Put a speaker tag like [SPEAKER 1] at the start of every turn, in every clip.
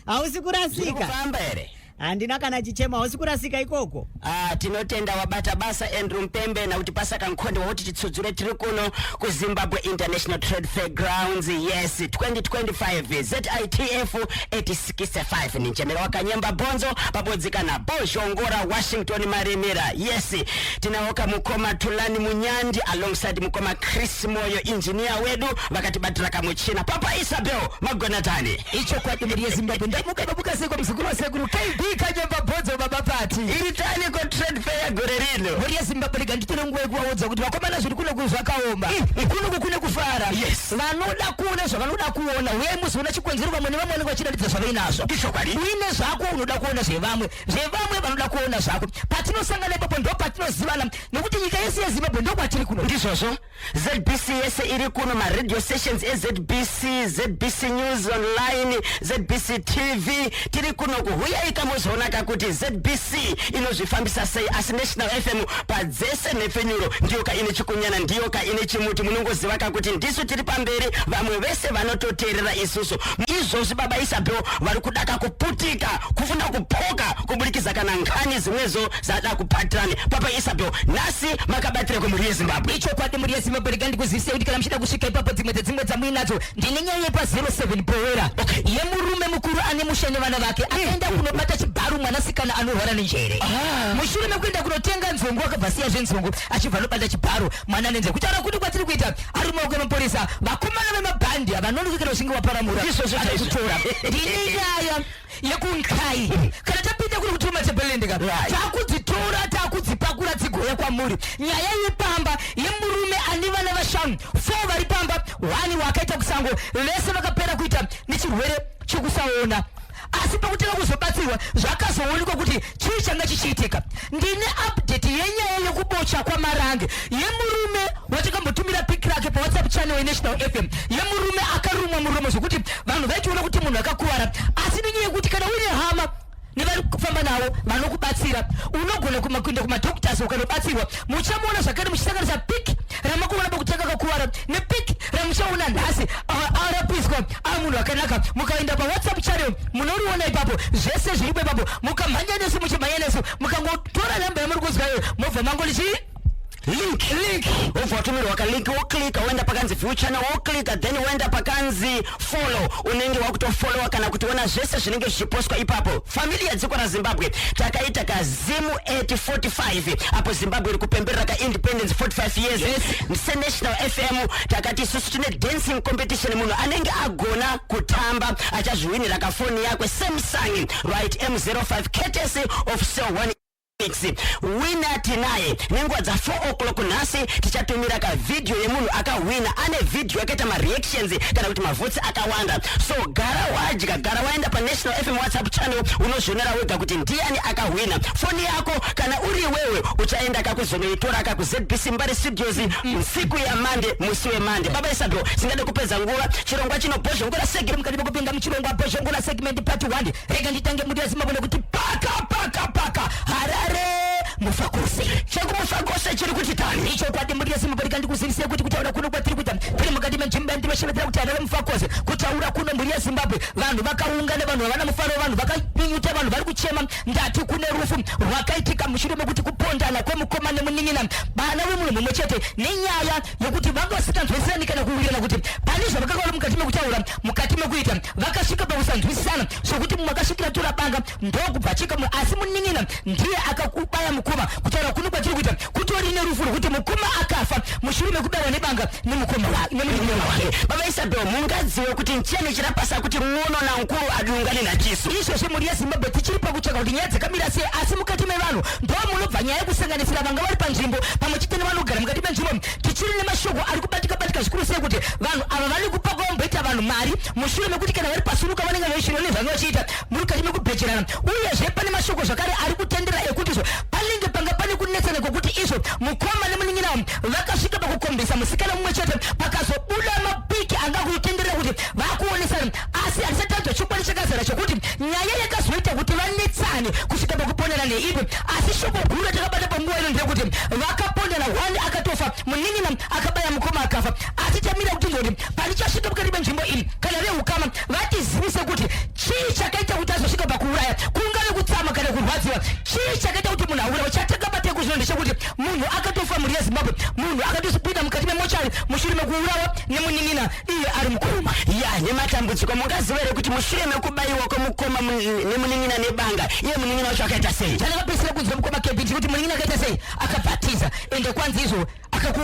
[SPEAKER 1] Hausikurasika.
[SPEAKER 2] Kufamba ere.
[SPEAKER 1] Andina kana chichema hausikurasika ikoko.
[SPEAKER 2] Tinotenda wabata basa Andrew Mpembe na utipasa kankonde wa titsudzure tiri kuno ku Zimbabwe International Trade Fair Grounds. Yes, 2025 ZITF 865 ni general wakanyemba bonzo pabodzika na Boshongora Washington Maremera. Yes, tinaoka Mukoma Tulani Munyandi alongside Mukoma Chris Moyo engineer wedu wakati batraka muchina Papa Isabel Magonatani.
[SPEAKER 3] Icho kwa timuri Zimbabwe ndamuka babuka seko msukuru sekuru KB kanyemba bonzo baba party.
[SPEAKER 2] Ilitani ko trade fair gorerino.
[SPEAKER 3] Muri Zimbabwe nganditire ngwe kuwaudza kuti vakomana zviri kuno kuzvakaomba. Kuno kune kufara.
[SPEAKER 2] Yes.
[SPEAKER 3] Vanoda kuona zvavanoda kuona. Wewe musona chikonzero vamwe nevamwe vanenge vachiratidza zvavainazvo. Uine zvako unoda kuona zvevamwe. Zvevamwe vanoda kuona zvako. Patinosangana ipapo ndo patinozivana nekuti nyika yese yeZimbabwe ndo kwatiri kuno.
[SPEAKER 2] Ndizvozvo. ZBC yese iri kuno ma radio stations ZBC, ZBC News Online, ZBC TV tiri kuno kuhuyaika muzonaka kuti ZBC inozvifambisa sei asi National FM padzese nepfenyuro ndiyoka ine chikunyana ndiyoka ine chimuti munongoziva kuti ndisu tiri pamberi vamwe vese vanototeerera isusu izvozvi baba Isabel vari kudaka kuputika kufuna kupoka kuburikidza kana nkhani zimwezo zada kupatirana Papa Isabel nasi makabatira kumuri yeZimbabwe
[SPEAKER 3] icho kwati muri yeZimbabwe ngandikuzivise kuti kana muchida kusvika ipapo dzimwe dzamuinadzo ndine nyaya yepa 07 Powera yemurume mukuru ane mushane vana vake akaenda kunobata chibharu mwanasikana anorwara nenjere mushure mekuenda kunotenga nzongo akabva siya zvenzongo achibva nobata chibharu mwana nenze kutaura kuti kwatiri kuita ari mumaoko emaporisa vakomana vemabhandi vanonokera ushinge waparamura kutora ndine nyaya yekunkai kana tapinda kuri kutuma tebelendeka takudzitora takudzipakura dzigoya kwamuri nyaya yepamba yemurume ane vana vashanu 4 vari pamba 1 wakaita kusango vese vakapera kuita nechirwere chekusaona asi pakutanga kuzobatsirwa zvakazoonekwa kuti chii changa chichiitika ndine update yenyaya yekubocha kwamarange yemurume watakambotumira piki rake pa WhatsApp channel yeNational FM yemurume akarumwa muromo zvokuti vanhu vachiona kuti munhu akakuwara asi nenyaya yekuti kana une hama nevari kufamba navo vanokubatsira unogona kuenda kumadhoktors ukanobatsirwa muchamuona zvakare muchisanganisa piki ramakuona pakutanga kakuwara nepiki ramuchaona nhasi arapiswa munhu akanaka mukaenda pa WhatsApp channel munoriona ipapo zvese zviripo ipapo mukamhanya nesu muchimhanya nesu mukangotora namba yamuri kuzwayo mobva mangolichi link
[SPEAKER 2] uvotumira wakalink woklika woenda pakanzi view channel woklika then woenda pakanzi follow unenge wakutofollowa kana kutiona zvese zvinenge zvichipostwa ipapo familia dziko raZimbabwe takaita kazimu 845 apo Zimbabwe iri kupemberera ka independence 45 years National FM takati isusu tine dancing competition munhu anenge agona kutamba achazviwinira ka phone yakwe Samsung right M05 courtesy of Cell 1 wina tinaye nenguva dza 4 o'clock nasi tichatumira ka video yemunhu akawina ane video yakaita ma reactions kana kuti mavhutsi akawanda so gara wadya gara waenda pa National FM WhatsApp channel unozvionera wega kuti ndiani akawina foni yako kana uri wewe uchaenda kakuzonoitora ka ku ZBC Mbare Studios usiku ya Monday musi we Monday baba Isabel singade kupedza nguva chirongwa chino Boshongora segment mukati mukupinda muchirongwa Boshongora segment part 1 rega nditange muri Zimbabwe kuti paka mufakose chakufakose chiri kuti tani icho kwati muri Zimbabwe ndikuzivise kuti kutaura kuno kwatiri kuita tiri mukati menjimba ndimeshevetera kuti ana mufakose kutaura kuno muri Zimbabwe vanhu vakaungana vanhu vana mufaro vanhu vakapinyuta vanhu vari kuchema ndati kune rufu rwakaitika mushure mekuti kupondana kwemukoma nemunin'ina bana wemunhu mumwe chete nenyaya yokuti vangasinganzwisisani kana kuwirana kuti pane zvavakakora mukati mekutaura mukati mekuita vakasvika pakusanzwisisana zvokuti mumwe akasvikira tora banga ndokubvachika asi munin'ina ndiye akakubaya Mukoma kutaura kuno kwatiri kuita kutori nerufu rwekuti Mukoma akafa mushure mekubaywa nebanga nemukoma nemunin'ina wake baba Isabel mungadziwe kuti ncheni chirapasa kuti mwono na nkuru adungane na chiso
[SPEAKER 3] izvozvo muri yeZimbabwe tichiri pakutsvaka kuti nyaya dzakamira sei asi mukati mevanhu ndo munobva nyaya yekusanganisira vanga vari panzvimbo pamwe chete nevanogara mukati menzvimbo tichiri nemashoko ari kubatika zvikuru sei kuti vanhu ava vane kupaka vamboita vanhu mari mushure mekuti kana vari pasuruka vanenge vaishiro nezvange vachiita mukati mekubhecherana uyezve pane mashoko zvakare ari kutendera ekuti izvo panenge panga pane kunetsana kwokuti izvo Mukoma nemunin'ina vakasvika pakukombesa musikana mumwe chete pakazobuda mapiki angakutenderera kuti vakuonesana asi hatisatanzwa chokwadi chakazara chokuti nyaya yakazoita kuti vanetsane kusvika pakuponana neipi asi shoko guru ratakabata panguva ino ndeyekuti vakapondana 1 akatofa munin'ina akabaya Mukoma akafa asi chamira kuti ngoti panichasvika mukati menzvimbo iyi kana veukama vatizivise kuti chii chakaita kuti azosvika pakuuraya, kungave kutsama kana kurwadziwa, chii chakaita kuti munhu aurayiwe. Chatakabata kuzvino ndechekuti munhu akatofa mhuri yeZimbabwe, munhu akatozopinda mukati memochari mushure mekuurawa nemunin'ina iye ari Mukoma.
[SPEAKER 2] Ya nematambudziko mungaziva here kuti mushure mekubayiwa kwemukoma nemunin'ina nebanga iye munin'ina wacho akaita sei?
[SPEAKER 3] Chandakapedzisira kunzwa Mukoma campaign kuti munin'ina akaita sei, akabhatiza ende kwanzi izvo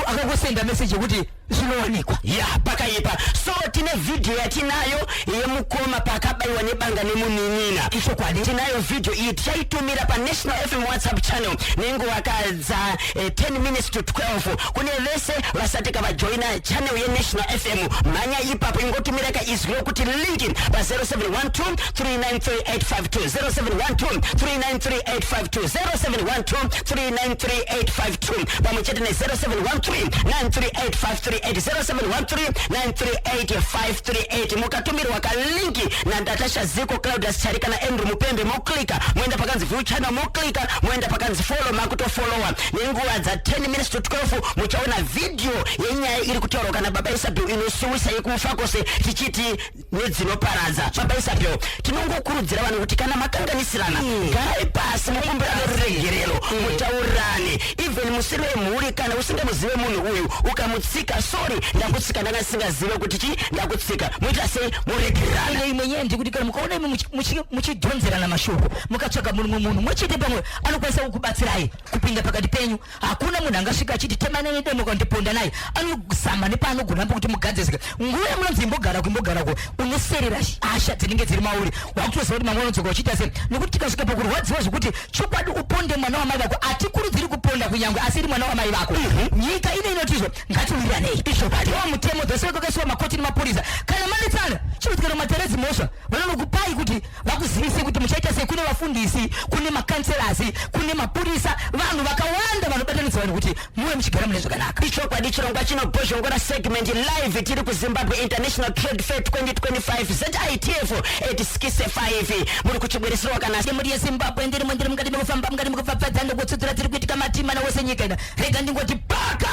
[SPEAKER 3] akakosenda message yekuti zvinowanikwa.
[SPEAKER 2] Ya pakaipa. So tine video yatinayo yemukoma pakabayiwa nebanga nemunin'ina.
[SPEAKER 3] Ichokwadi
[SPEAKER 2] tinayo video iyi tichaitumira pa National FM WhatsApp channel nenguva kadza 10 minutes to 12. kune vese vasati kavajoina channel yeNational FM mhanya ipapo ingotumira kaizwi rokuti linki pa 0712 393852 0712 393852 0712 393852 pamwe chete ne 0713 938538 0713 938538 mukatumirwa kalinki na Natasha Ziko, Claudius Charika na Andrew Mupembe, moklika mwenda pakanzi view channel, moklika mwenda pakanzi follow makuto follower. Nenguva za 10 minutes to 12 muchaona video yenyaya iri kutaurwa kana baba Isabel inosuwisa yekufa kose tichiti nedzinoparaza. Baba Isabel tinongokurudzira vanhu kuti kana makanganisirana garai pasi mukumbirane ruregerero mutaurirane, even musiri wemhuri kana usingamuzive munhu uyu ukamutsika sorry ndakutsika ndakasingazive kuti chi ndakutsika muita sei muregerane.
[SPEAKER 3] imwe yendi kuti kana mukaona imwe muchidhonzerana mashoko mukatsvaga munhu mwechete pamwe anokwanisa kukubatsirai kupinda pakati penyu. Hakuna munhu angasvika achiti temana nedemo kandiponda naye, anozama nepaanogona kuti mugadzisike. Nguva yamunonzi imbogarako unoserera asha dzinenge dziri mauri wakutoziva kuti mangwana unodzoka uchiita sei, nekuti tikasvika pakurwadziwa zvokuti chokwadi uponde mwana wamai vako. Hatikurudziri kuponda kunyangwe asiri mwana wamai vako. Nyika ine inotizvo ngatiwiranei ichokwadiwa mutemo dzose kwakaisiwa makoti nemapurisa kana manetsana chinotikana materezi mhosva vanonokupai kuti vakuzivise kuti muchaita sei. Kune vafundisi, kune makanserasi, kune mapurisa, vanhu vakawanda vanobatanidza vanhu kuti muwe muchigara mune zvakanaka.
[SPEAKER 2] Ichokwadi chirongwa chinobhozhongora segment live tiri kuZimbabwe International Trade Fair 2025 ZITF 865 muri kuchibweresera kana
[SPEAKER 3] muri yeZimbabwe ndiri mukati mekufamba mukati mekufafadza ndokutsutsura tiri kuitika matima nawose nyika ina. Rega ndingoti paka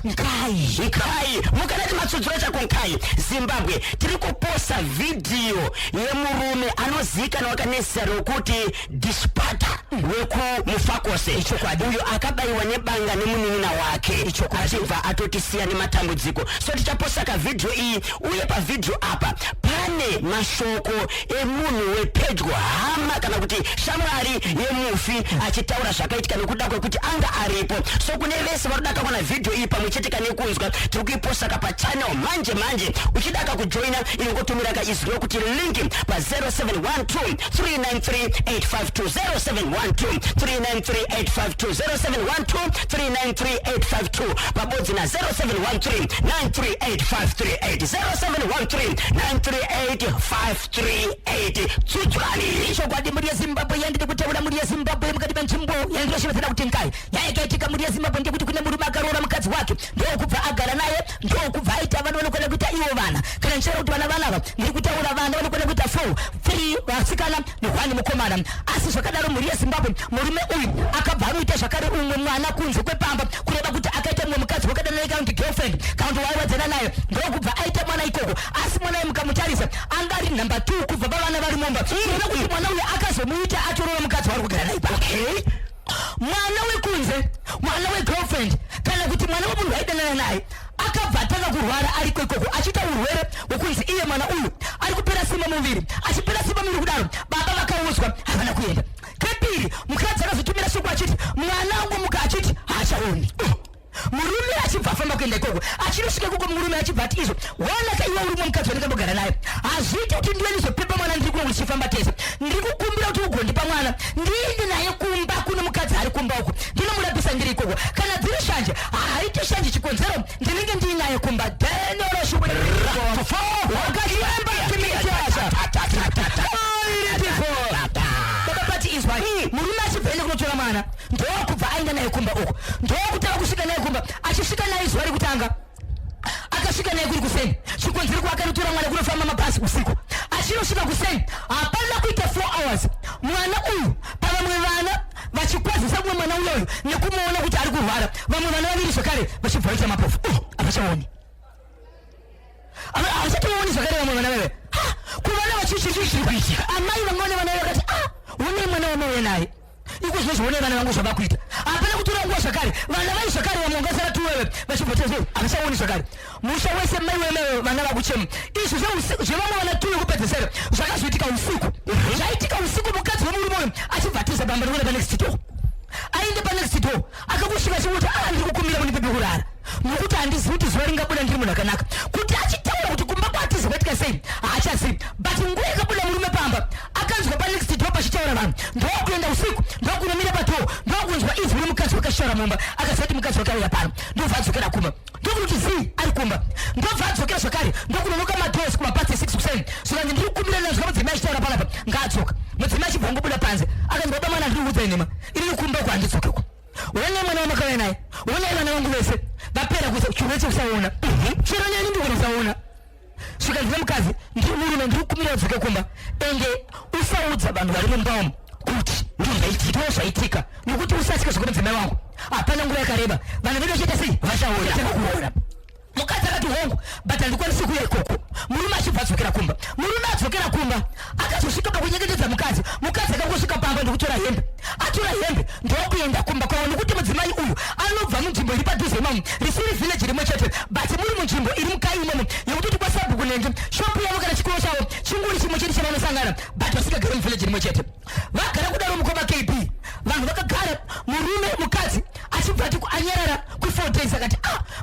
[SPEAKER 3] nkai
[SPEAKER 2] mukanati matsudzura chako nkai. Zimbabwe tiri kuposa video yemurume anozikanwa wakanesa rokuti dispata wekumufakose uyo akabayiwa nebanga nemunin'ina wake achibva atotisiya nematambudziko. So tichaposa kavidhio iyi uye pavidhio apa pane mashoko emunhu wepedyo hama kana kuti shamwari yemufi achitaura zvakaitika nekuda kwekuti anga aripo. So kune vese varikudaka kuona vidhio iyi pamwe chete nekunzwa tiri kuiposa pa channel manje uchidaka kujoina ingotumira kaizwi rokuti linki pa 0712 393852 0712 393852 0712 393852 pabodzi na 0713 938538 0713 938538 tsudzurani.
[SPEAKER 3] Ichokwadi muri yeZimbabwe yandiri kutaura muri yeZimbabwe mukati menzvimbo yandinoshivatsira kuti nkai yaikaitika muri yeZimbabwe ndekuti kune murume akaroora mukadzi wake ndokubva agara naye ndokubva aita vana vanokona kuita ivo vana kana ndichera kuti vana vanava ndiri kutaura vana vanokona kuita 4 3 vasikana ne1 mukomana. Asi zvakadaro muri yeZimbabwe murume uyu akabva anoita zvakare umwe mwana kunze kwepamba kureva kuti akaita mumwe mukadzi wakadanaika kuti girlfriend kana kuti waiwadzana naye ndokubva aita mwana ikoko. Asi mwana uyu mukamutarisa anga ari number 2 kubva pavana vari mumba kureva kuti mwana uyu akazomuita atorora mukadzi wari kugara naye ipapo. Mwana wekunze, mwana wegirlfriend kana kuti mwana wemunhu waidanana naye akabva atanga kurwara ariko ikoko achiita urwere wekunzi iye mwana uyu ari kupera simba muviri. Achipera simba muviri kudaro baba vakauzwa havana kuenda. Kepiri mukadzi akazotumira shoko achiti mwana wangu muka achiti haachaoni. Murume achibva afamba kuenda ikoko achinosvika ikoko murume achibva ati izvo wanaka iwe uri mukadzi wandakambogara naye hazviiti kuti ndiwe ndizopepa mwana ndiri kuno ndichifamba tese ndiri kukumbira kuti ugondipa mwana ndiende naye kumba kuno mukadzi ari kumba uko ndinomurapisa ndiri ikoko kana dziri shanje haiti shanje chikonzero ndinenge ndiinaye kumba murume achibva kunotora mwana ndokubva aenda naye kumba uko ndokutanga kusvika naye kumba achisvika naye zuva rekutanga akasvika naye kuri kuseni chikonzero kwaakanotora mwana kunofamba mabhazi usiku achinosvika kuseni hapana kuita 4 hours mwana uyu pavamwe vana vachikwazisa mumwe mwana uyoyo nekumuona kuti ari kurwara vamwe vana vaviri zvakare vachibva vaita mapofu havachaoni havachatooni zvakare vamwe vana chikuitika amai vangone vana vakati une mwana wamauya naye iko zvinozvione vana vangu zvavakuita hapana kutora nguva zvakare vana vai zvakare vamwangasara tuwewe vachibvotezve havachaoni zvakare musha wese mai wemewe vana vakuchema izvo zvevamwe vana tuwe kupedzesera zvakazoitika usiku zvaitika usiku mukadzi wemurume uyu achibvatiza bamba rikuenda panext door ainde panext door akakusvika chimuti ndiri kukumbira munipepe kurara nokuti handizivi kuti zuva ringabuda ndiri munhu akanaka kuti achitaura kuti kumba kwatizoitika sei haachazivi but nguva yakabuda murume pamba akanzwa panext door pachitaura vanhu ndokuenda usiku ndokunomira padoo ndokunzwa izwi remukadzi wakashara mumba akasati mukadzi wakauya pano ndobva adzokera kumba ndokuti zii ari kumba ndobva adzokera zvakare ndokunonoka madhoosi kumapatsi 6 kuseni zvikanzi ndiri kukumbira nazvo mudzimai achitaura panapa ngaadzoka mudzimai achibva ngobuda panze akanzi baba mwana ndiri kuudzai nema iri kumba uko handidzokeko une mwana wamakauya naye une vana vangu vese vapera kuisa chirwere chekusaona chero nyani ndikuona kusaona zvikanzi nemukadzi ndiri murume ndiri kukumbira adzoke kumba ende usaudza vanhu vari mumba umu kuti ndizvaitikawo zvaitika nokuti usasika zvako mudzimai wangu hapana nguva yakareba vanhu vedu vachiita sei vachaona mukadzi akati hongu but handikwanisi kuya ikoko murume achibva adzokera kumba murume adzokera kumba akazosvika pakunyengetedza mukadzi akangosvika pamba ndikutora hembe atora hembe ndokuenda kumba kwavo nokuti mudzimai uyu anobva munzvimbo iri padhuze imomo risiri vhileji rimwe chete but muri munzvimbo iri mukai imomo yekutoti kwasabhuku nenge shopu yavo kana chikoro chavo chinguri chimwe chete chavanosangana but vasikagari muvhileji rimwe chete vagara kudaro Mukoma KB vanhu vakagara murume mukadzi achibva ati anyarara ku4 days akati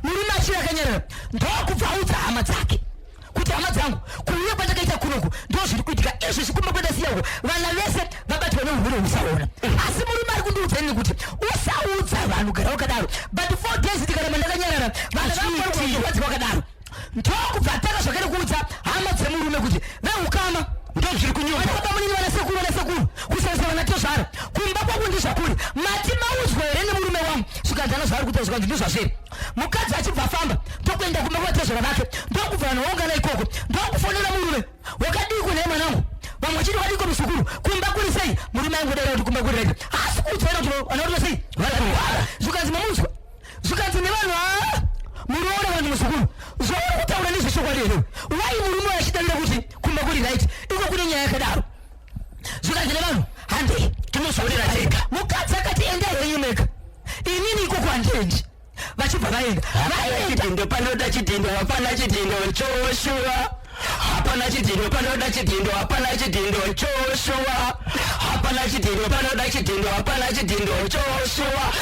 [SPEAKER 3] murume achiri akanyarara ndokubva audza hama dzake kuti hama dzangu kuuya kwandakaita kunoku ndo zviri kuitika izvi zvikumba kwenda siyako vana vese vabatwa neurwere husaona asi murume ari kundiudzani kuti usaudza vanhu gara wakadaro but 4 days ndikaramba ndakanyarara vana vangu wakadaro ndokubva ataka zvakare kuudza hama dzemurume kuti veukama ndozviri kunyumba baba munini vana sekuru kusarisa vana tozvara kumba kwangu ndizvakuri mati maudzwa here nemurume wangu zvikanzi anozvari kuti zvikanzi ndizvazviri mukadzi achibva afamba ndokuenda kumba kuvatezvara vake ndokubva vanhu vaungana ikoko ndokufonera murume wakadiko naye mwanangu vamwe vachiti vadiko musukuru kumba kuri sei murume aingodera kuti kumba kuri rege asi kuudzana kuti vanakuta sei vararwara zvikanzi mamunzwa zvikanzi nevanhu muroora vanhu musukuru zvauri kutaura nezveshokwadi here wai murume wachidarira kuti kumba kuri right iko kune nyaya yakadaro zvikanzi nevanhu handei tinozoonera tega mukadzi akati enda heimeka inini ikoko handiendi vachibva vaenda chidhindo panoda chidhindo hapana chidhindo choshua hapana chidhindo panoda chidhindo hapana chidhindo choshua hapana chidhindo panoda chidhindo hapana chidhindo choshua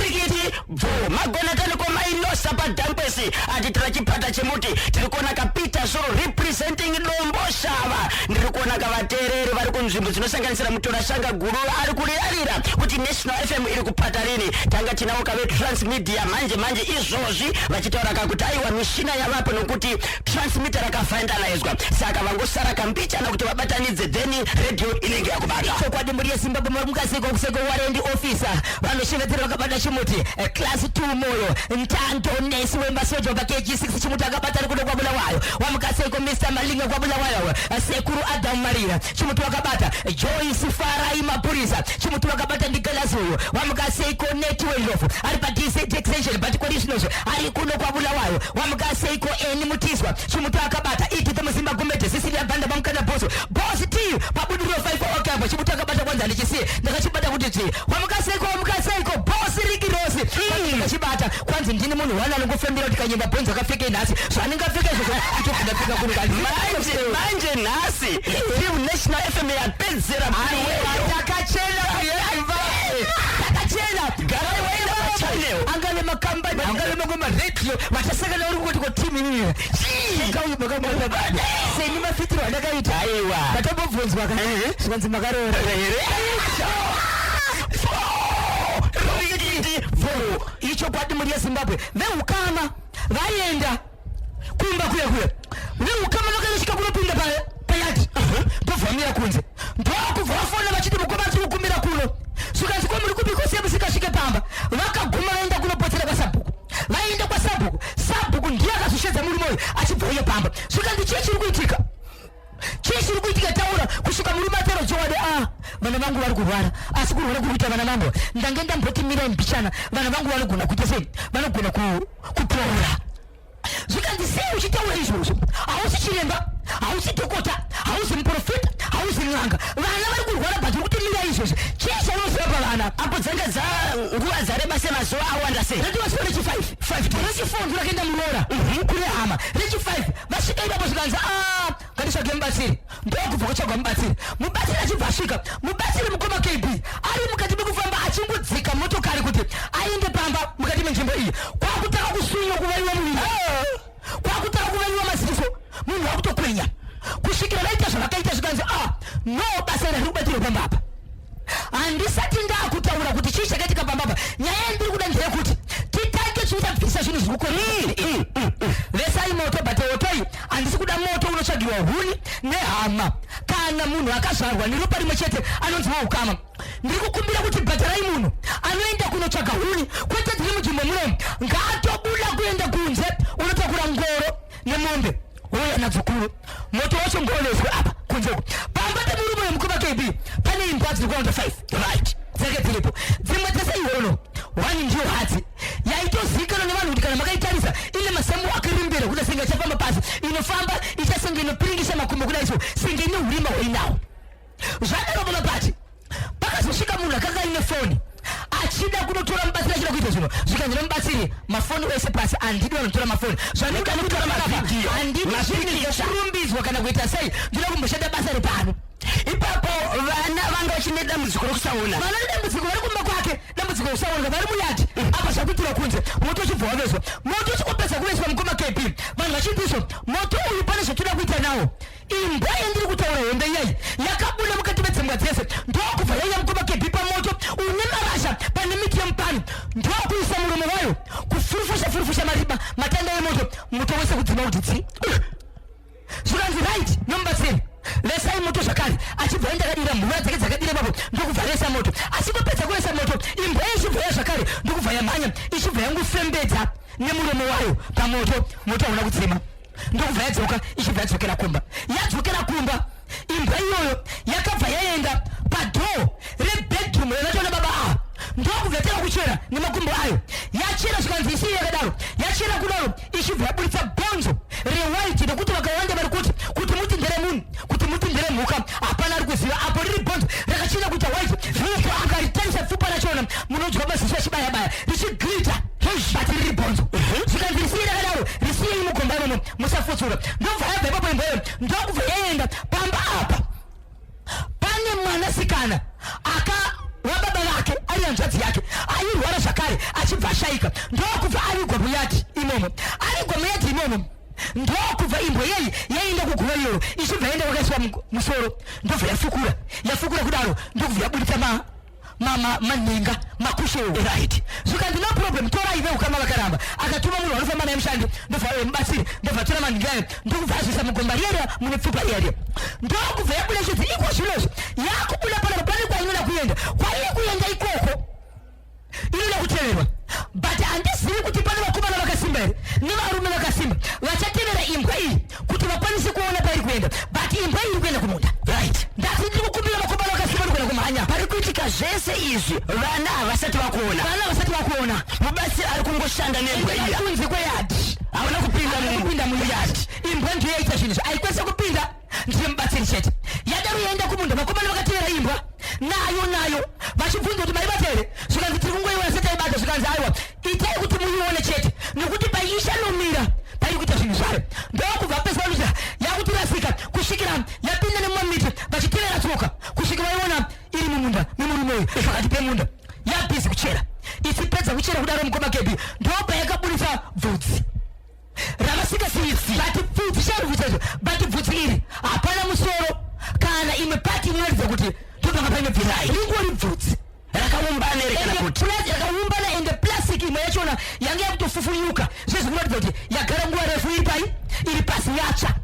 [SPEAKER 3] rikiti bvo magona tanikoma inosa padhampesi ati tirachipata chemuti tiri kuona kapita zoro representing dombo shava ndiri kuona kavateereri vari kunzvimbo dzinosanganisira mutorashanga guru ari kurirarira kuti national fm iri kupata rini tanga tinavo kave transmedia manje izvozvi vachitaura kakuti aiwa mishina yavapo nokuti transmitter rakavhandalizwa saka vangosara kambichana kuti vabatanidze then radio inenge yakubata chokwadi muri yezimbabwe muri mukaseko kuseko warendi officer vanoshevetera vakabata chimuti class 2 moyo ntando nesi wembasoja pa KG6 chimuti akabata ari kuno kwabula wayo wamukaseko Mr Malinga kwabula wayo sekuru Adam Marira chimuti wakabata Joyce Farai Mapurisa chimuti wakabata ndigalazoyo wamukaseko Netwelofo ari pa DC extension but conditionals ari kuno kwabula wayo wamukaseko Eni Mutiswa chimuti akabata ikite muzimba gomete Cecilia Banda bamkana boss team pabuduro 5 okamba chimuti akabata kwanza ndichisiye ndakachibata kuti chi wamukaseko boss rigirosi ndakachibata kwanza ndini munhu wana ngofembera kuti kanyemba bronze akapfeka nhasi zvaningapfeka izvo ndakapfeka kuno kali manje nhasi team national FM yapedzera takachena gara waenda pachannel angave makambani angave magoma radio vachasakana uri kuti ko team ini chikawi makamata bada seni mafitiro andakaita aiwa katambobvunzwa kana zvikanzi makarora icho kwadi muri yezimbabwe veukama vaenda kumba kuya veukama vakasvika kunopinda payati ndovhamira kunze ndokubva vafona vachiti Mukoma tiri kukumbira kuno zvikanzi ko muri kupiko semusikasvike pamba vakaguma vaenda kunopotsera kwasabhuku vaenda kwasabhuku ndiye akazoshedza murume uyu achibva uye pamba zvikanzi chii chiri kuitika taura kusvika murume atero chowade vana vangu vari kurwara asi kurwara kuita vana vangu ndange ndambotimira mbichana vana vangu vanogona kuita sei vanogona kupora zvikanzi sei uchitaura izvozvo hausi chiremba hausi dokota hausi mprofeta hausi nganga vana vari kurwara bati kutimira izvozvi chesha unoziva pavana
[SPEAKER 2] apo dzanga za nguva zareba semazuva awanda sei
[SPEAKER 3] ratiwasiwa rechi 5 rechi 4 ndurakaenda muroora kune hama rechi 5 vasvika ipapo zvikanzi ngatitsvage mubatsiri ndokubva kutsvagwa mubatsiri achibva asvika mubatsiri Mukoma KB ari mukati mekufamba achingodzika motokari kuti aende pamba mukati menzvimbo iyi kwakutaka kusunywa kuvaiwa muviri kwakutaka kuvaiwa maziso munhu wakutokwenya kusvikira vaita zvavakaita zvikanzi no basa rari kubatirwa pamba apa handisati ndakutaura kuti chii chakaitika pamba apa nyaya yandiri kuda ndeyekuti titange chiita bvisa zvinhu zvikukonii vesai moto but otoi handisi kuda moto unotsvagiwa huni nehama kana munhu akazvarwa neropa rimwe chete anonziwa ukama ndiri kukumbira kuti bhatarai munhu anoenda kunotsvaga huni kwete dziri munzvimbo munomu ngaatobuda kuenda kunze unotakura ngoro nemombe uya nadzukuru moto wacho ngoolezwe apa kunzeko pamba pemurume weMukoma KB pane imba dziri kuwanda 5 right dzake dziripo dzimwe dzese ihono wani ndiyo hadzi yaitozikanwa nevanhu kuti kana makaitarisa ine masamu akarimbira kuda senge ichafamba pasi inofamba ichasenge inopiringisa makumbo kuda iso senge ine urima hwainawo zvadaro pamapati pakazosvika munhu akanga aine foni achida kunotora mubatsiri achida kuita zvino zvikanzi nemubatsiri mafoni ese pasi handidi vanotora mafoni zvanekanotora mavidhiyo handidi zvinhu zvakurumbidzwa kana kuita sei ndinoda kumboshanda basa repano
[SPEAKER 2] ipapo vana vanga vachine dambudziko rokusaona
[SPEAKER 3] vana nedambudziko vari kumba kwake dambudziko rokusaona vari muyati apa zvakuitira kunze moto uchibva wavezwa moto uchikupedza kuvezwa Mukoma KB vanhu vachindizvo moto uyu pane zvotoda kuita nawo imba yandiri kutaura hembe iyayi yakabuda mukati medzimba dzese ndokubva yaiya Mukoma KB pamoto une marasha pane miti yemupani ndokuisa muromo wayo kufurufusha matanda emoto moto wese kudzima utitsi zvikanzi right nomubatsiri lesai moto zvakare achibva enda akadira mvura dzake dzakadira ipapo ndokubva resa moto achingopedza kuresa moto imba ichibva yazvakare ndokubva yamhanya ichibva yangofembedza nemuromo wayo pamoto moto hauna kudzima ndokubva yadzoka ichibva yadzokera kumba imba iyoyo yakabva yaenda padhoo rebedroom yavatoona baba ndokubva yatanga kuchera nemakumbo ayo yachera zvikanzi isii yakadaro yachera kudaro ichibva yaburitsa bhonzo rewaiti nekuti vakawanda vari kuti mutindere munhu kuti mutindere mhuka hapana ari kuziva apo riri bhonzo rakachena kuita waiti mhuka akaritarisa pfupa rachona munonzwa maziso achibayabaya richigirita bati riri bhonzo zvikanzi risii rakadaro risiyei mugomba imomo musafutsura ndobva yabva ipapo imbayo ndokubva yaenda pamba apa pane mwanasikana wababa vake ari hanzvadzi yake airwara zvakare achibva ashaika ndokubva arigwa muyati imomo ndokubva imbwa yeyi yaenda kuguva iyoro ichibva yaenda wakaiswa musoro ndobva yafukura kudaro ndokubva yabuditsa manhenga makushewo right zvikanzi no problem torai veukama vakaramba akatuma munhu wanofamba naye mushandi ndobva mubatsiri ndobva tora manhenga ayo ndokubva azvisa mugomba riyariya mune pfupa riyariya ndokubva yabuda chidzi iko zvinozvo yakubuda panapa pane kwainoda kuenda kwairi kuenda ikoko inoda kuteverwa but handizivi kuti pane vakomana vakasimba here nevarume vakasimba vachatevera imbwa iyi kuti vakwanise kuona pairi kuenda but imbwa iyi iri kuenda kumunda right ndati ndiri kukumbira vakomana vakasimba ndikuenda kumhanya
[SPEAKER 2] pari kuitika zvese izvi vana havasati vakuona mubatsiri ari kungoshanda nembwa iya
[SPEAKER 3] kunze kweyadhi
[SPEAKER 2] hauna kupinda
[SPEAKER 3] muyadhi imbwa ndiyo yaita zvinhu izvi aikwanisa kupinda ndiye mubatsiri chete yadaro yaenda kumunda vakomana vakatevera imbwa nayo vachibvunza kuti maibatere zvikanzi tiri kungoiona setaibata zvikanzi aiwa itai kuti muione chete nekuti paishanomira pairi kuita zvinhu zvayo ndokubva pesanuza yakuti rasika kusvikira yapinda nemumamiti vachitevera tsoka kusvika vaiona iri mumunda memurume uyu pakati pemunda yabhizi kuchera ichipedza kuchera kudaro Mukoma KB ndobva yakabudisa bvudzi ravasingasiitsi bati bvudzi charibvudza izvo bati bvudzi iri hapana musoro kana imwe pati inoratidza kuti tobanga paine bvirai ringori bvudzi
[SPEAKER 2] rakaumbana iri kana kuti
[SPEAKER 3] rakaumbana ende plastic imwe yachona yanga yakutofufunyuka zvezvi kuratidza kuti yagara nguva refu iri pasi yatsva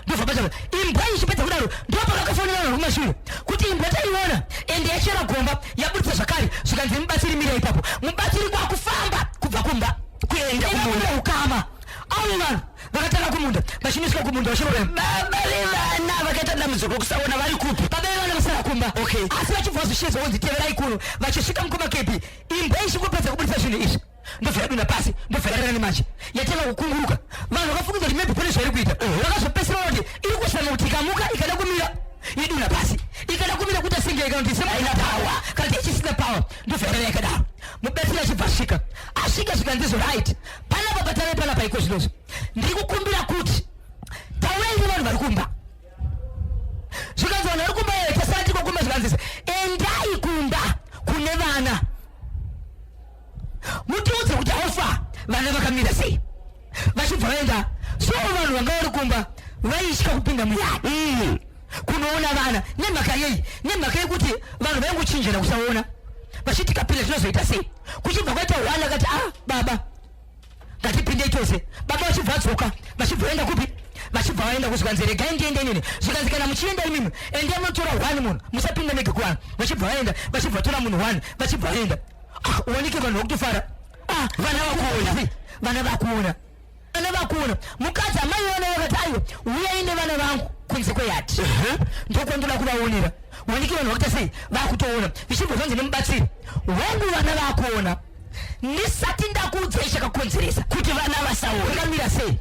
[SPEAKER 3] ndobva pacho imbwa ichipedza kudaro ndopavakafonera vanhu kumashure kuti imbwa taiona ende yachera gomba yabuditsa zvakare zvikanzi mubatsiri mira ipapo mubatsiri kwakufamba kubva kumba kuenda kumunda ukama avo vanhu vakatanga kumunda vachimiswa kumunda vachirorema
[SPEAKER 2] baba vevana vakaita dambudziko kusaona vari kupi
[SPEAKER 3] baba vevana vasara kumba
[SPEAKER 2] okay
[SPEAKER 3] asi vachibva vazvishezo vonziteverai kuno vachisvika Mukoma KB imbwa ichingopedza kubuditsa zvinhu izvi ndobva yaduna pasi ndobva yarara nemanje yatanga kukunguruka vanhu vakafungiza kuti maybe pane zvairi kuita vakazopesera kuti iri kusana ndikukumbira kuti tawengi vanhu vari kumba zvikanzi vanhu vari kumba tasati kokumba zvikanzisa endai kumba kune vana mutiudze kuti aufa vana vakamira sei vachibva vaenda so vanhu vanga vari kumba vaitya kupinda muyani kunoona vana nemhaka yei nemhaka yekuti vanhu vaingochinjana kusaona vachiti kapinda zvinozoita sei kuchibva kwaita hwana akati baba ngatipindei tose baba vachibva adzoka vachibva vaenda kupi vachibva vaenda kuzvikanzi regai ndiende nini zvikanzi kana muchienda imimi endai munotora hwani munhu musapinda mege kuvanhu vachibva vaenda vachibva tora munhu hwani vachibva vaenda uonike vanhu vakutofara vana vakuona mukadzi amaiona vakati aiwa uyai nevana vangu kunze kweyati ndokondoda kuvaonera uonike vanhu vakuita sei vakutoona vichibva zvanzi nemubatsiri wangu vana vakuona ndisati ndakuudzai chakakonzeresa kuti vana vasaona vakamira sei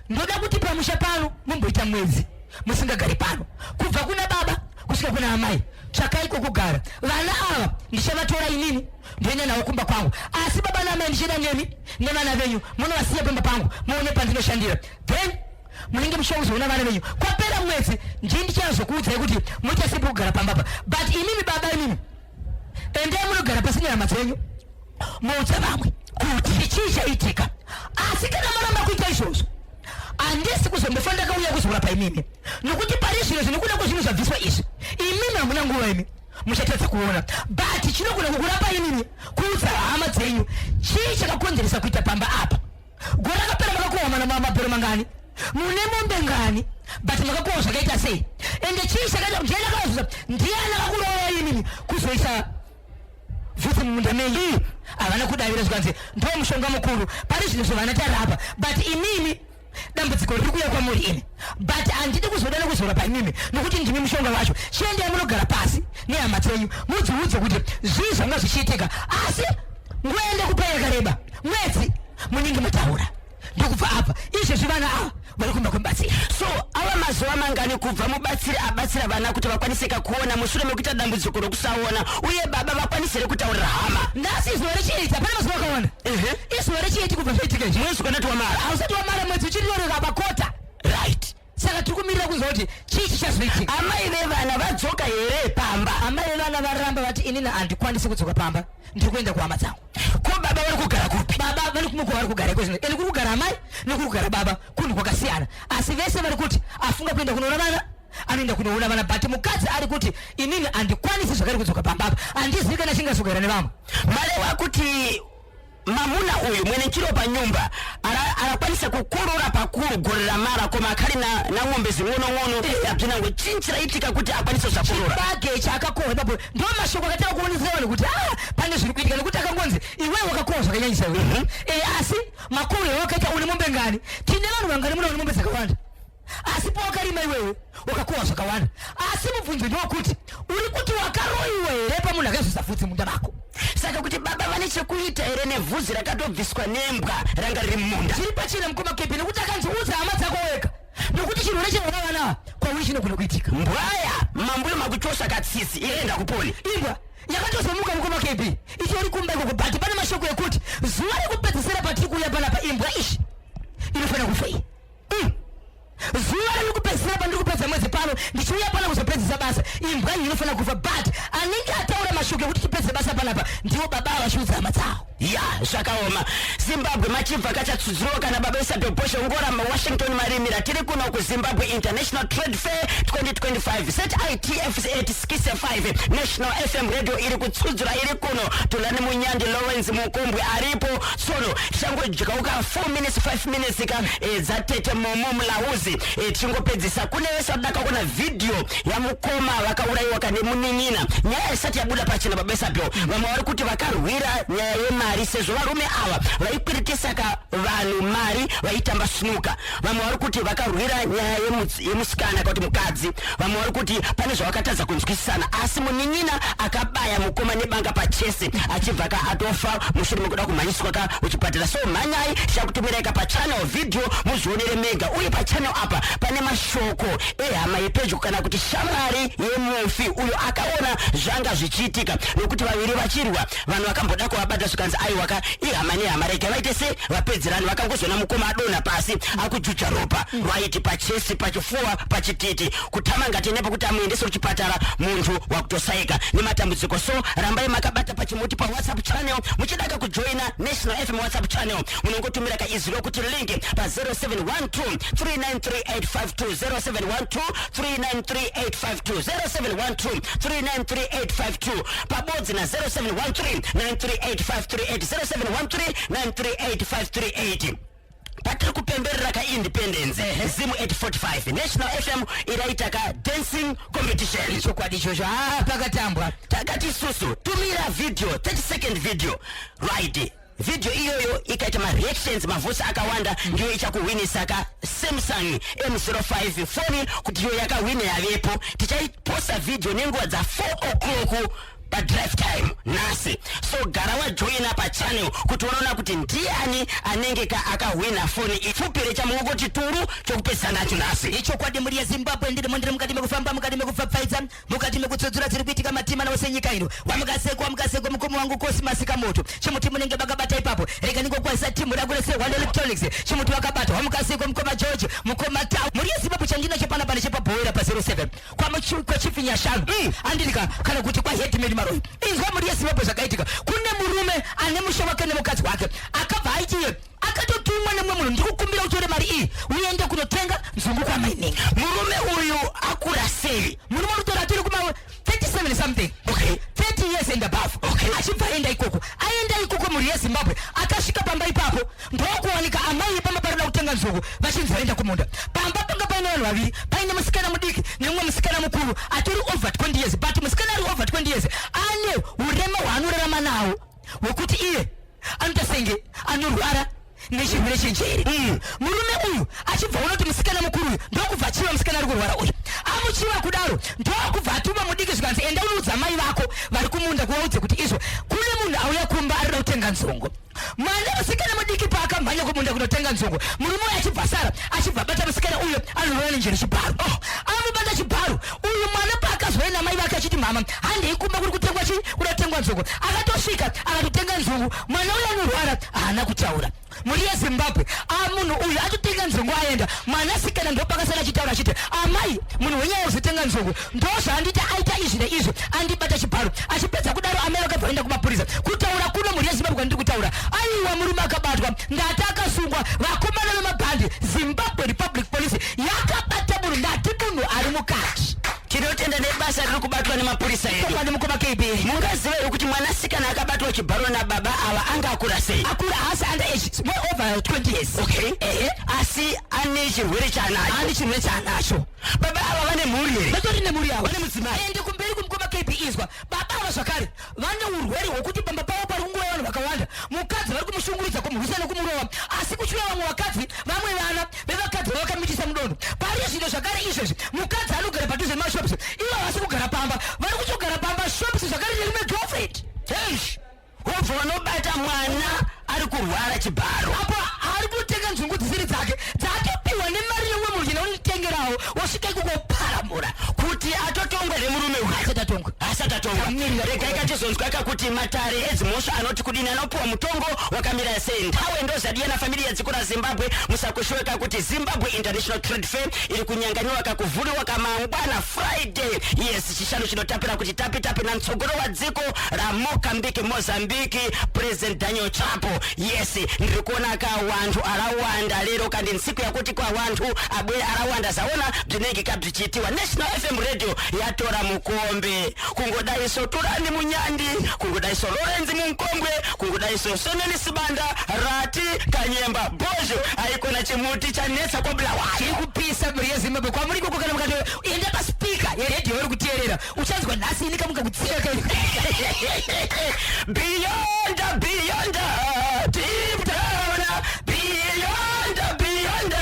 [SPEAKER 3] ndoda kuti pamusha pano mumboita mwedzi musingagari pano kubva kuna baba kusvika kuna amai tsvakai kokugara vana ava ndichavatora inini ndoenda navo kumba kwangu asi baba naamai ndichida nemi nevana venyu munovasiya pemba pangu muone pandinoshandira then munenge muchakuzoona vana venyu kwapera mwedzi ndii ndichazokuudzai kuti muita sepi kugara pambapa but imimi baba imimi endai munogara pasi nenyama dzenyu muudza vamwe kuti chii chaitika asi kana maramba kuita izvozvo handisi kuzombofa ndakauya kuzorapa imimi nokuti pari zvino zvinokuna kuzvinhu zvabviswa izvi imimi hamuna nguva imi muchatadza kuona but chinogona kukurapa imimi kuudza hama dzenyu chii chakakonzeresa kuita pamba apa gore rakapera makakohwa mabhero mangani mune mombe ngani but makakohwa zvakaita sei ende chii chakaita ndiye ndakazuza ndiani akakuroya imimi kuzoisa vhutsi mumunda menyu havana kudavira zvikanzi ndo mushonga mukuru pari zvino zvavana tarapa but imimi dambudziko riri kuuya kwamuri imi but handidi kuzoda nekuzorapa imimi nokuti ndimi mushonga wacho chiendai munogara pasi nehama dzenyu mudziudze kuti zvii zvanga zvichiitika asi ngoende kupa yakareba mwedzi munenge mataura ndokubva apa izvezvi vana ava vari kumba kwemubatsiri
[SPEAKER 2] so ava mazuva mangani kubva mubatsiri abatsira vana kuti vakwanisika kuona mushure mekuita dambudziko rokusaona uye baba vakwanisire kutaurira hama
[SPEAKER 3] nhasi izuva rechiita pane mazuva akaona izuva rechiiti kubva zvaitika izvi
[SPEAKER 2] mwezi kwanati wamara
[SPEAKER 3] hausati wamara mwedzi uchirioreka makota
[SPEAKER 2] right
[SPEAKER 3] saka tiri kumirira kunzwa kuti chii chichazoitika
[SPEAKER 2] amai vevana vadzoka here pamba
[SPEAKER 3] amai vevana varamba vati inini handikwanisi kudzoka pamba ndiri kuenda kuhama dzangu
[SPEAKER 2] ko baba vari kugara kupi
[SPEAKER 3] baba vane kumuko vari kugara iko zvino ende kuri kugara amai nekuri kugara baba kunhu kwakasiyana asi vese vari kuti afunga kuenda kunoona vana anoenda kunoona vana but mukadzi ari kuti inini handikwanisi zvakari kudzoka pambapa handizivi kana chingazogara nevamwe
[SPEAKER 2] mareva kuti mamuna uyu mwene chiro panyumba arakwanisa kukurura pakuru gore ramara koma akari nang'ombe zing'ono-ng'ono yabzinango chii chiraitika kuti akwanise zvakurura
[SPEAKER 3] chibage chaakakohwa ipapo ndo mashoko akataka kuonesera vanhu kuti pane zviri kuitika nekuti akangonzi iwe wakakohwa zvakanyanyisa asi makuriro wakaita une mombe ngani tine vanhu vangani muna une mombe dzakawanda asi pawakarima iwewe wakakohwa zvakawanda asi mubvunzo ndokuti uri kuti wakaroiwa here pamunhu akazoisa vhudzi munda mako
[SPEAKER 2] saka kuti baba vane chekuita here nevhudzi rakatobviswa nembwa ranga riri mumunda
[SPEAKER 3] zviri pachina mukoma kepi nekuti akanziudza hama dzako wega nokuti chirwere chenhora vana kwauri chinogona kuitika
[SPEAKER 2] mbwaya mambuyo makuchosva katsitsi irenda kuponi
[SPEAKER 3] imbwa yakatozomuka mukoma kepi ichori kumba ikoko but pane mashoko ekuti zuva rekupedzisira patiri kuuya panapa imbwa ishi inofanira kufa iyi zuva rekupedzisira pandiri kupedza mwedzi pano ndichiuya pana kuzopedzisa basa imbwa iyi inofanira kufa but anenge ataura mashoko ekuti tipedze basa panapa ndiwo baba vachiudza hama dzavo
[SPEAKER 2] ya zvakaoma zimbabwe machibva kachatsudzuriwa kana baba isatobhosha ngora mawashington marimira tiri kuno kuzimbabwe international trade fair 2025 ZITF 865 national fm radio iri kutsudzura iri kuno tulani munyandi lawrence mukombwe aripo tsono tichangodyauka 4 minutes 5 minutes ka dzatete momo mulauzi tichingopedzisa kune vese vataka kuona video yamukoma vakaurayiwa kane Munin'ina nyaya isati yabuda pachena baba isapyo vamwe vari kuti vakarwira nyaya yemari sezvo varume ava vaikwiritisaka vanhu mari vaitamba snuka vamwe vari kuti vakarwira nyaya yemusikana kuti mukadzi vamwe vari kuti pane zvavakatadza kunzwisisana asi Munin'ina akabaya mukoma nebanga pachese achibva ka atofa mushure mekuda kumhanyiswa ka kuchipatara so mhanyai tichakutumirai pachannel video muzvionere mega uye pachannel apa pane mashoko ehama yepedyo kana kuti shamwari yemufi uyo akaona zvanga zvichiitika nokuti vaviri vachirwa vanhu vakamboda kuvabata zvikanzi aiwaka ihamani hamareke vaite se vapedzerani vakangozona Mukoma adona pasi akujuja ropa rwaiti pachesi pachifuva pachititi kutama ngati nepekuti amuendese kuchipatara muntu wakutosaika nematambudziko. So rambai makabata pachimuti pa WhatsApp channel muchidaka kujoina National FM WhatsApp channel munongotumira kaiziro kuti link pa 0712 393852 0712 393852 0712 393852 pabodzi na 0713 938538 0713 938538. patiri kupemberera ka independence zimu 845 National FM iraita ka dancing competition.
[SPEAKER 3] Chokwadi chocho pakatambwa
[SPEAKER 2] takati susu tumira video 30-second video right. Video iyoyo ikaita reactions mavosi akawanda ndio ichakuwinisa ka Samsung M05 phone kuti yo yakawina yavepo. Tichaiposta video nenguva dza 4 o'clock pa drive time nasi. So gara wajoina pa channel kuti unaona kuti ndiani anenge ka akawina phone ifupire cha muoko chituru chokupesa nacho nasi.
[SPEAKER 3] Icho kwadi muri ya Zimbabwe ndiri mondiri mukati mekufamba mukati mekufapfaidza mukati mekutsodzura dziri kuitika matima na wasenyika ino wamukaseko Mukoma wangu Cosmas Kamoto chimuti munenge bakabata ipapo reka ningokwasa timu rakurese One Electronics chimuti wakabata wamukaseko Mukoma George Mukoma Town muri ya Zimbabwe chandina chepana pane chepabhoera pa 07 kwa chifinya shanu andika kana kuti kwa headman maroi izwa muri ya Zimbabwe zvakaitika kune murume ane musha wake nemukadzi wake akabva aitiye akatotumwa nemwe munhu ndikukumbira utore mari iyi uende kunotenga nzungu kwa mining.
[SPEAKER 2] Murume uyu akura sei?
[SPEAKER 3] Murume unotora atiri kuma 37 something.
[SPEAKER 2] Okay.
[SPEAKER 3] 30 years and above.
[SPEAKER 2] Okay.
[SPEAKER 3] Achibva aenda ikoko muri yeZimbabwe akasvika pamba ipapo ndokuwanika amai pamabarira kutenga nzungu vachinzi vaenda kumunda. Pamba panga paine vanhu vaviri paine musikana mudiki nemumwe musikana mukuru atori over 20 years but musikana ari over 20 years ane urema hwaanorarama nawo wekuti iye anotasenge anorwara nechirwere chenjere. Murume uyu achibva unoti musikana mukuru uyu ndokubva achiva musikana ari kurwara uyu amuchiva kudaro ndokubva atuma mudiki zvikanzi enda unoudza mai vako vari kumunda kuvaudze kuti izvo kune munhu auya kumba arida kutenga nzungu. Mwana musikana mudiki paakamhanya kumunda kunotenga nzungu murume uyu achibva sara achibva bata musikana uyu anorwara nenjere chibharu amubata chibharu uyu mwana paakazoenda mai vake achiti mama handeikumba kuri kutengwa chii kunotengwa nzungu akatosvika akatotenga nzungu mwana uyu anorwara haana kutaura. Muri yeZimbabwe munhu uyu atotenga nzungu aenda mwanasikana ndopakasara achitaura achiti amai munhu wenyaya kuzotenga nzungu ndozvaanditi aita izvi neizvi andibata chibharu achipedza kudaro amai vakabva vaenda kumapurisa kutaura kuno muri yeZimbabwe kwandiri kutaura aiwa murume akabatwa ndati akasungwa vakomana vemabhandi Zimbabwe Republic Police yakabata munhu ndati munhu ari mukati.
[SPEAKER 2] Tinotenda nebasa riri kubatwa nemapurisa edu.
[SPEAKER 3] Kwani Mukoma KB
[SPEAKER 2] mungazive kuti mwanasikana akabatwa chibharo nababa ava anga akura sei?
[SPEAKER 3] Akura hasi under age way over 20 years.
[SPEAKER 2] Okay. Asi ane chirwere chanacho.
[SPEAKER 3] Ane chirwere chanacho.
[SPEAKER 2] Baba ava vane mhuri here?
[SPEAKER 3] Vatori nemhuri yavo.
[SPEAKER 2] Vane mudzimai.
[SPEAKER 3] Ende kumberi kumukoma KB izwa baba ava zvakare vane urwere hwekuti pamba pavo pari kunguva vanhu vakawanda mukadzi vari kumushungurudza kumurwisa nokumurova asi kuchiva vamwe vakadzi vamwe vana vevakadzi vavakamitisa mudondo pari zvino zvakare izvezvi mukadzi anogara padhuze nemashops ivo vasi kugara pamba vari kuchogara pamba shops zvakare nerimwe girlfriend.
[SPEAKER 2] Wobva vanobata mwana ari kurwara chibharo
[SPEAKER 3] apo ari kutenga nzungu dzisiri dzake dzatopiwa nemari yomwe munhu inonitengerawo wasvika ikoko paramura
[SPEAKER 2] kuti atotongwa nemurume uyu asati atongwa. Rega ikachizonzwa kakuti matare edzimhosva anoti kudini anopiwa mutongo wakamira sei. Nthawe ndozadiya na familia dziko raZimbabwe musakushweka kuti Zimbabwe International Trade Fair iri kunyanganiwa kakuvhuriwa kamangwana Friday. Yes, chishanu chinotapira kuti tapi na mtsogoro wa dziko ra Mozambique President Daniel Chapo. Yes, ndiri kuona ka vantu arawanda lero kandi nsiku yakuti kwa vantu abwera arawanda zaona bzinenge kabzichitiwa. National FM radio yatora mukombe kungodaiso Turani Munyandi kungodaiso Lawrence Munkongwe kungodaiso Soneni Sibanda Rati Kanyemba Bojo aikona chimuti chanetsa kwa Bulawayo
[SPEAKER 3] chiri kupisa muri yeZimbabwe kwamuri koko kana mukati enda pa speaker yeredio iri kutierera uchanzwa nhasi inika muka kutseka
[SPEAKER 2] beyond deep down beyond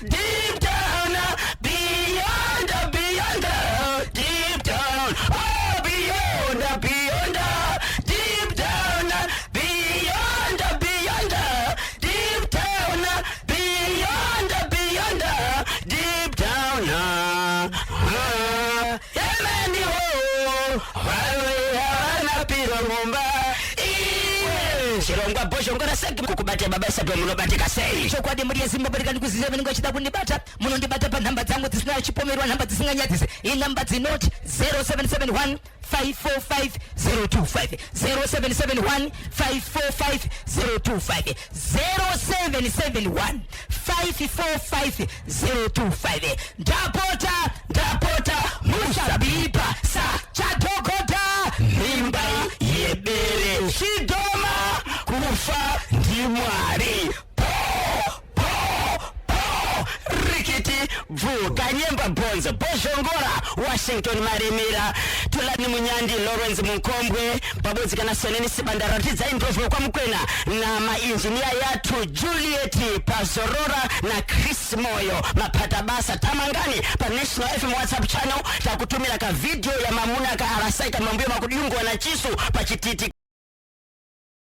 [SPEAKER 2] deep down beyond deep down oh beyond deep down beyond deep down beyond deep down ngwa bosho ngora seki kukubate babasa to munobatika sei
[SPEAKER 3] chokwadi muri Zimbabwe kandi kuzize mene ngochida kundibata munondibata pa namba dzangu dzisina chipomerwa namba dzisinganyadzise inamba dzinoti 0771 545 025 0771 545 025 0771 545 025 ndapota mushabipa sa chatogota mimba yebere shidoma kufa ndimwari rikiti vuka nyemba bonzo boshongora Washington Maremera tulani munyandi Lawrence Mukombwe pabodzi kana soneni sibandara tidzaindrovwe kwa mukwena na mainjinia yatu Juliet Pazorora na Chris Moyo mapata basa tamangani pa National FM WhatsApp channel takutumira ka video ya mamuna ka arasai ka mambuyo makudiyungu na chisu pa chititi